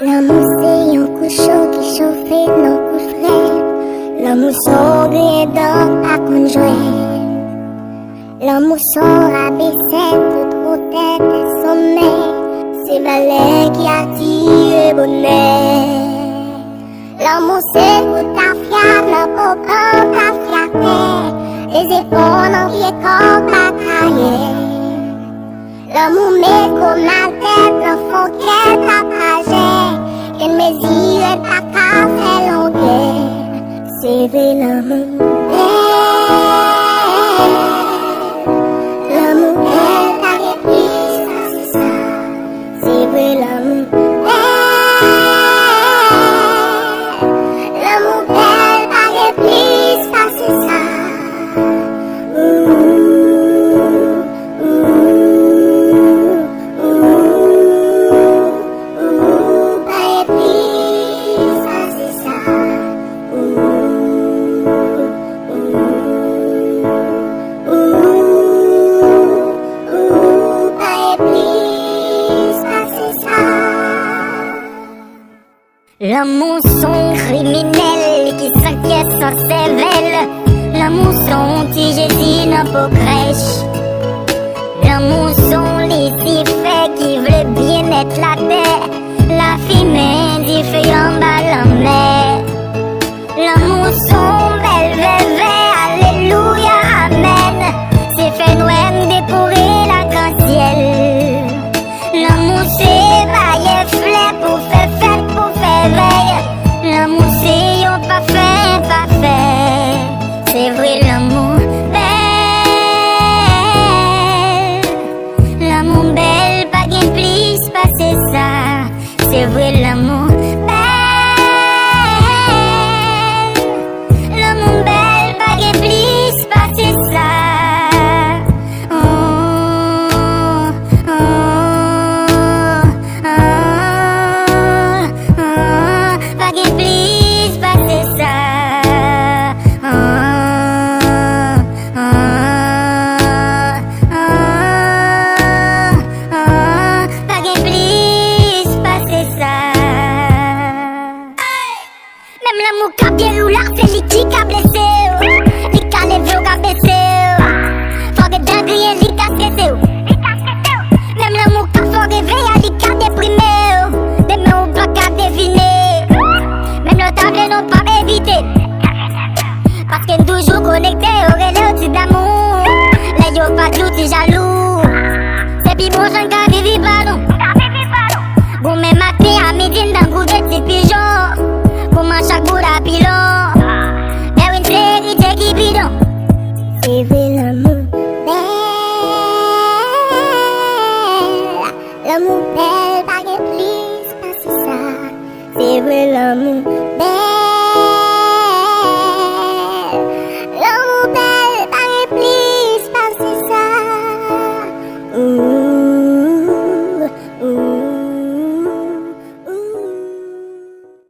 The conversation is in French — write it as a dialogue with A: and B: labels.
A: L'amour c'est un coup chaud qui chauffe nos coups frais. L'amour son gré d'or à conjoint. L'amour son rabaissé tout côté des sommets. C'est balai qui attire bonheur. L'amour c'est tout à fiable, aucun à fierté. Les épaules en pied comme à cahier. L'amour met comme la tête, l'enfant qu'elle partageait. Qu'elle mesure pas qu'à faire longueur. C'est vrai l'amour. L'amour est pas plus, ça c'est ça. C'est vrai l'amour. L'amour est pas plus, ça c'est ça.
B: L'amour son criminel qui s'inquiète sans cervelle. L'amour son petit jésus n'a pas crèche. L'amour son les si fait qui veut bien être la terre. La fille différente à la mer. L'amour son belle vévé, alléluia, amen. C'est fait noël décorer la grand ciel. L'amour c'est bailler fleur pour faire fête, pour faire veille. L'amour c'est yon pas fait. C'est vrai l'amour belle. L'amour belle, pas gain plus, passer ça. C'est vrai l'amour belle. L'amour belle, pas gain plus, passer ça. L'amour qu'a bien ou la c'est lui qui qu'a blessé. Lui qu'a levé ou qu'a baissé. Faut que d'agrier, lui qu'a stressé. Même l'amour qu'a fait réveiller, lui qu'a déprimé. Des mains ou pas qu'a deviner. Même le table non pas éviter. Parce qu'elle toujours connecté au relais au-dessus d'amour. Les yeux pas de l'outil jaloux. C'est pis bon, j'en qu'a vivre pas non. Bon, même matin à midi, dans le goût de petits pigeons. Comment chaque bout à pilon. Mais une vérité qui bidon.
A: C'est vrai l'amour belle. L'amour belle, pas de plus, pas c'est ça. C'est vrai l'amour